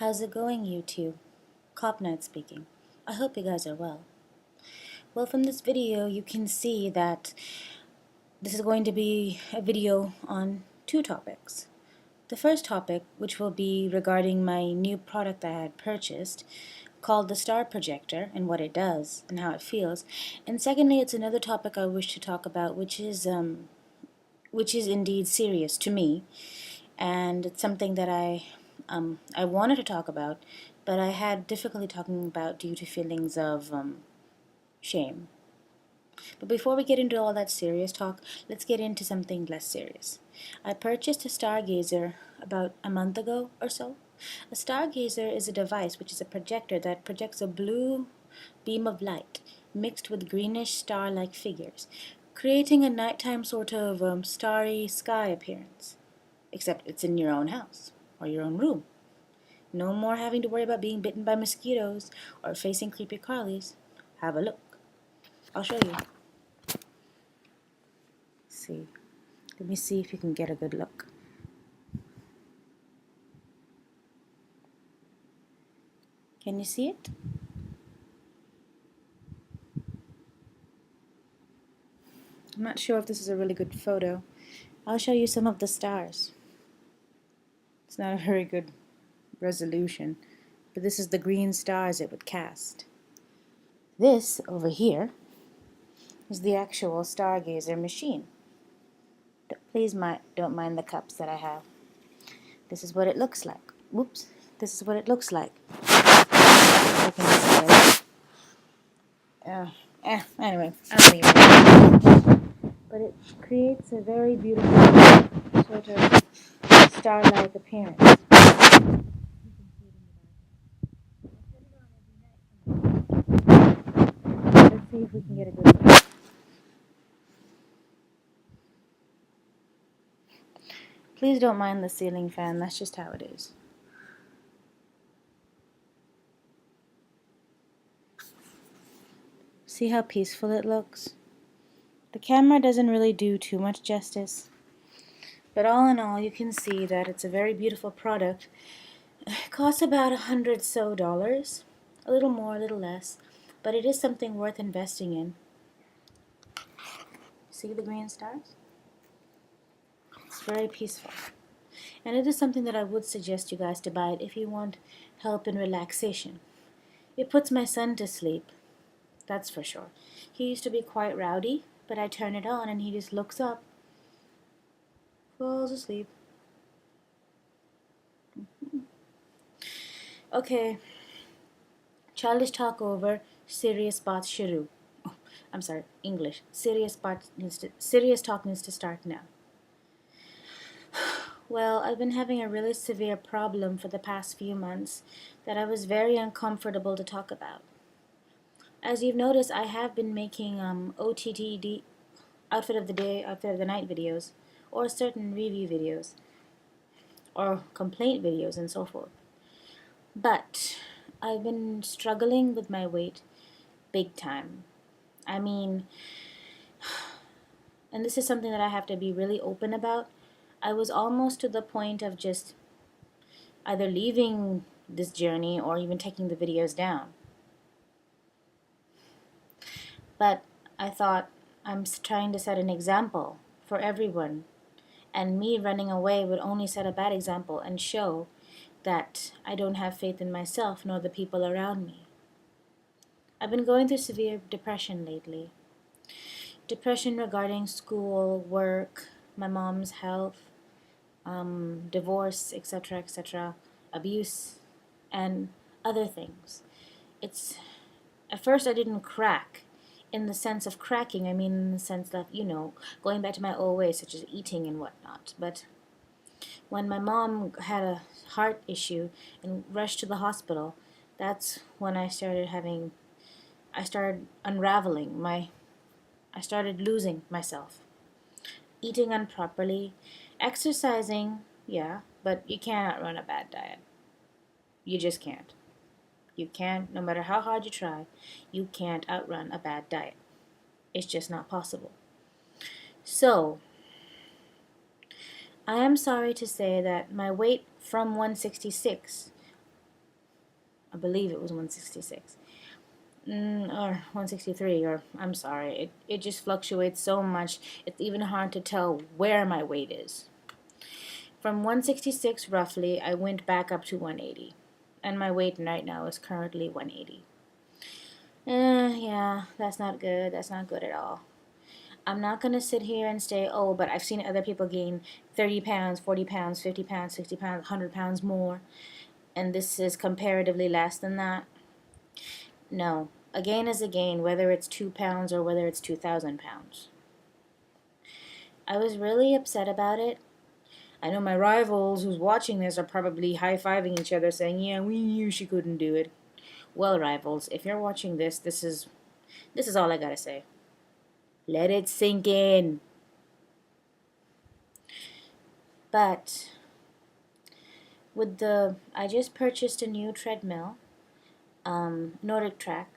How's it going, you two? Cop Knight speaking. I hope you guys are well. Well, from this video, you can see that this is going to be a video on two topics. The first topic, which will be regarding my new product I had purchased, called the Star Projector, and what it does and how it feels. And secondly, it's another topic I wish to talk about, which is indeed serious to me, and it's something that I wanted to talk about, but I had difficulty talking about due to feelings of shame. But before we get into all that serious talk, let's get into something less serious. I purchased a stargazer about a month ago or so. A stargazer is a device which is a projector that projects a blue beam of light mixed with greenish star-like figures, creating a nighttime sort of starry sky appearance. Except it's in your own house or your own room. No more having to worry about being bitten by mosquitoes or facing creepy crawlies. Have a look. I'll show you. See. Let me see if you can get a good look. Can you see it? I'm not sure if this is a really good photo. I'll show you some of the stars. It's not a very good resolution, but this is the green stars it would cast. This over here is the actual stargazer machine. Please don't mind the cups that I have. This is what it looks like. Whoops. This is what it looks like. Anyway, I'll leave it. But it creates a very beautiful sort of star-like appearance. Let's see if we can get a good look. Please don't mind the ceiling fan, that's just how it is. See how peaceful it looks? The camera doesn't really do too much justice, but all in all, you can see that it's a very beautiful product. It costs about $100 so, a little more, a little less, but it is something worth investing in. See the green stars? It's very peaceful. And it is something that I would suggest you guys to buy it if you want help in relaxation. It puts my son to sleep, that's for sure. He used to be quite rowdy, but I turn it on and he just looks up, falls asleep. Okay, childish talk over, serious baat shuru. Oh, I'm sorry, English. Serious talk needs to start now. Well, I've been having a really severe problem for the past few months that I was very uncomfortable to talk about. As you've noticed, I have been making OTTD, outfit of the day, outfit of the night videos, or certain review videos, or complaint videos, and so forth. But I've been struggling with my weight big time. I mean, and this is something that I have to be really open about. I was almost to the point of just either leaving this journey or even taking the videos down. But I thought I'm trying to set an example for everyone, and me running away would only set a bad example and show that I don't have faith in myself nor the people around me. I've been going through severe depression lately. Depression regarding school, work, my mom's health, divorce, etc., etc., abuse, and other things. At first I didn't crack in the sense of cracking. I mean in the sense that, going back to my old ways, such as eating and whatnot. But when my mom had a heart issue and rushed to the hospital, that's when I started unraveling. I started losing myself. Eating improperly, exercising, yeah, but you can't outrun a bad diet. You just can't. You can't, no matter how hard you try, you can't outrun a bad diet. It's just not possible. So, I am sorry to say that my weight from 166 I believe it was 166. Or 163, or I'm sorry, it just fluctuates so much, it's even hard to tell where my weight is. From 166 roughly, I went back up to 180, and my weight right now is currently 180. Yeah, that's not good, that's not good at all. I'm not going to sit here and say, oh, but I've seen other people gain 30 pounds, 40 pounds, 50 pounds, 60 pounds, 100 pounds more, and this is comparatively less than that. No, a gain is a gain, whether it's 2 pounds or whether it's 2,000 pounds. I was really upset about it. I know my rivals who's watching this are probably high-fiving each other saying, yeah, we knew she couldn't do it. Well, rivals, if you're watching this, this is all I gotta say. Let it sink in. But I just purchased a new treadmill, Nordic Track.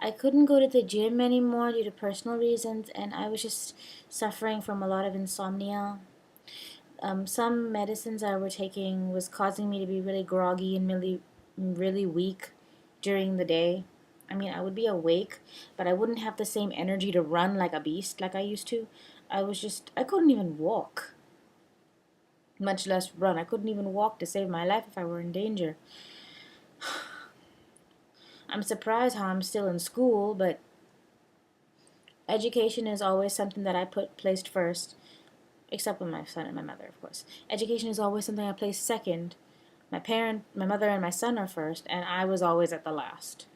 I couldn't go to the gym anymore due to personal reasons, and I was just suffering from a lot of insomnia. Some medicines I were taking was causing me to be really groggy and really weak during the day. I mean, I would be awake, but I wouldn't have the same energy to run like a beast like I used to. I couldn't even walk, much less run. I couldn't even walk to save my life if I were in danger. I'm surprised how I'm still in school, but education is always something that I placed first, except with my son and my mother, of course. Education is always something I place second. My mother and my son are first, and I was always at the last.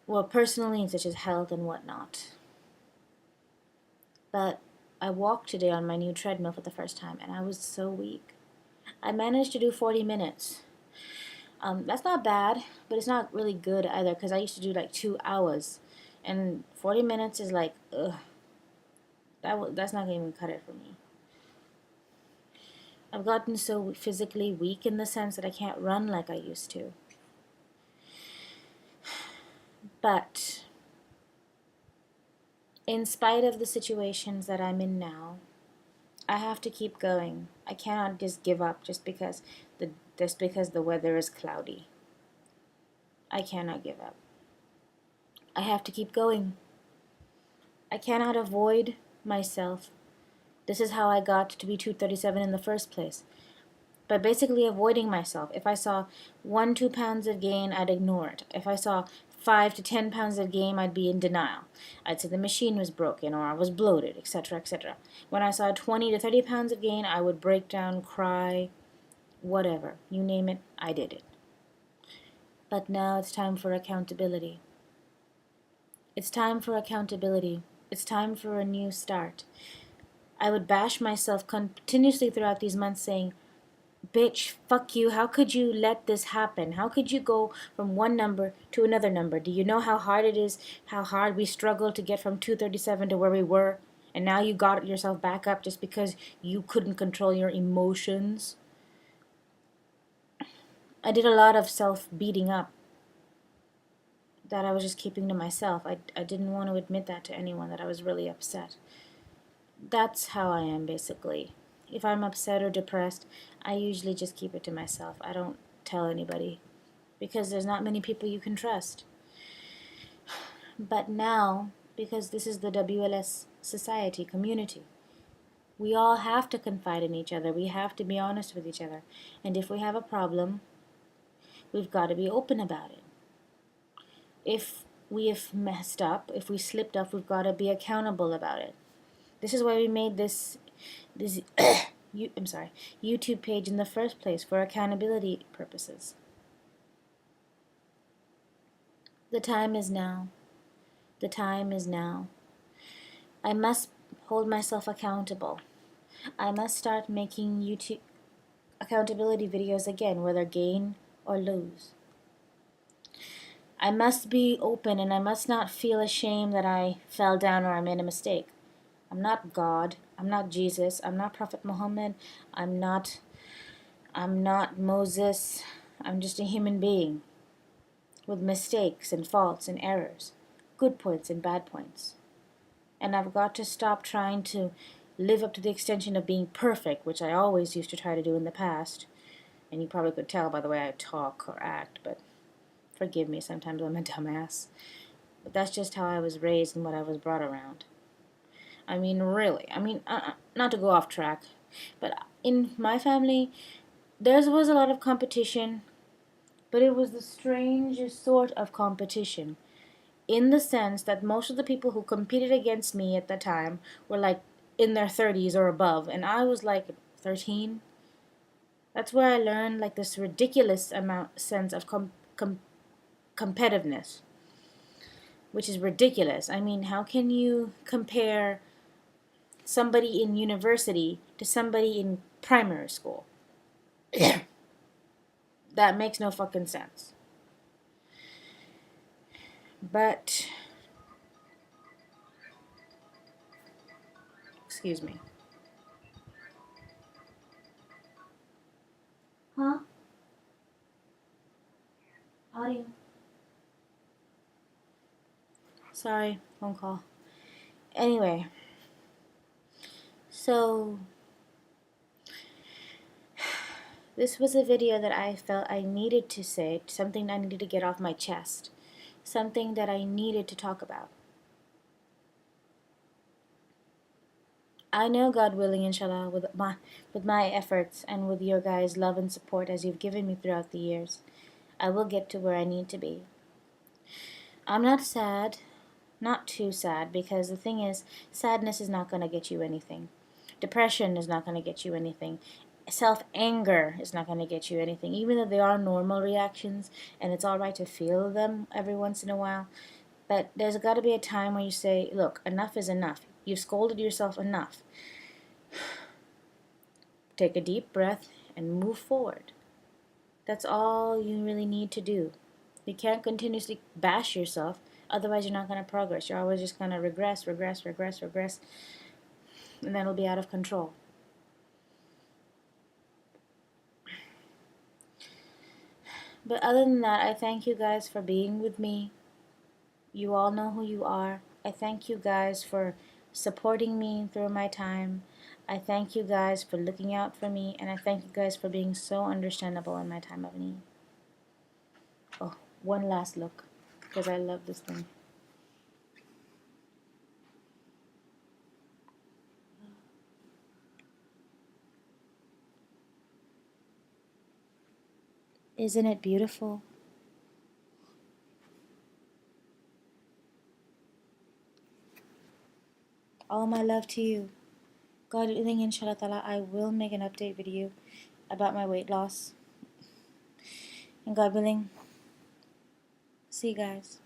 Well, personally, such as health and whatnot. But I walked today on my new treadmill for the first time, and I was so weak. I managed to do 40 minutes. That's not bad, but it's not really good either, because I used to do like 2 hours, and 40 minutes is like, ugh. That's not going to even cut it for me. I've gotten so physically weak in the sense that I can't run like I used to. But in spite of the situations that I'm in now, I have to keep going. I cannot just give up just because the weather is cloudy. I cannot give up. I have to keep going. I cannot avoid myself. This is how I got to be 237 in the first place. By basically avoiding myself. If I saw 1-2 pounds of gain, I'd ignore it. If I saw 5 to 10 pounds of gain, I'd be in denial. I'd say the machine was broken or I was bloated, etc., etc. When I saw 20 to 30 pounds of gain, I would break down, cry, whatever. You name it, I did it. But now it's time for accountability. It's time for accountability. It's time for a new start. I would bash myself continuously throughout these months saying, bitch, fuck you, how could you let this happen? How could you go from one number to another number? Do you know how hard it is, how hard we struggled to get from 237 to where we were? And now you got yourself back up just because you couldn't control your emotions? I did a lot of self-beating up that I was just keeping to myself. I didn't want to admit that to anyone, that I was really upset. That's how I am, basically. If I'm upset or depressed, I usually just keep it to myself. I don't tell anybody, because there's not many people you can trust. But now, because this is the WLS society, community, we all have to confide in each other. We have to be honest with each other. And if we have a problem, we've got to be open about it. If we have messed up, if we slipped up, we've got to be accountable about it. This is why we made this YouTube page in the first place, for accountability purposes. The time is now. The time is now. I must hold myself accountable. I must start making YouTube accountability videos again, whether gain or lose. I must be open, and I must not feel ashamed that I fell down or I made a mistake. I'm not God. I'm not Jesus. I'm not Prophet Muhammad. I'm not Moses. I'm just a human being with mistakes and faults and errors, good points and bad points. And I've got to stop trying to live up to the extension of being perfect, which I always used to try to do in the past, And you probably could tell by the way I talk or act, but forgive me, sometimes I'm a dumbass. But that's just how I was raised and what I was brought around. I mean, really. I mean, not to go off track, but in my family, there was a lot of competition, but it was the strangest sort of competition. In the sense that most of the people who competed against me at the time were like in their 30s or above, and I was like 13. That's where I learned like this ridiculous sense of competitiveness, which is ridiculous. I mean, how can you compare somebody in university to somebody in primary school? That makes no fucking sense. But, excuse me. Huh? Audio. Sorry, phone call. Anyway, so this was a video that I felt I needed to say, something I needed to get off my chest, something that I needed to talk about. I know, God willing, inshallah, with my efforts and with your guys' love and support as you've given me throughout the years, I will get to where I need to be. I'm not sad, not too sad, because the thing is, sadness is not going to get you anything. Depression is not going to get you anything. Self-anger is not going to get you anything, even though they are normal reactions, and it's all right to feel them every once in a while. But there's got to be a time where you say, look, enough is enough. You've scolded yourself enough. Take a deep breath and move forward. That's all you really need to do. You can't continuously bash yourself, otherwise you're not going to progress. You're always just going to regress, and then it'll be out of control. But other than that, I thank you guys for being with me. You all know who you are. I thank you guys for supporting me through my time. I thank you guys for looking out for me, and I thank you guys for being so understandable in my time of need. Oh, one last look, because I love this thing. Isn't it beautiful? All my love to you. God willing, inshallah ta'ala, I will make an update video about my weight loss. And God willing, see you guys.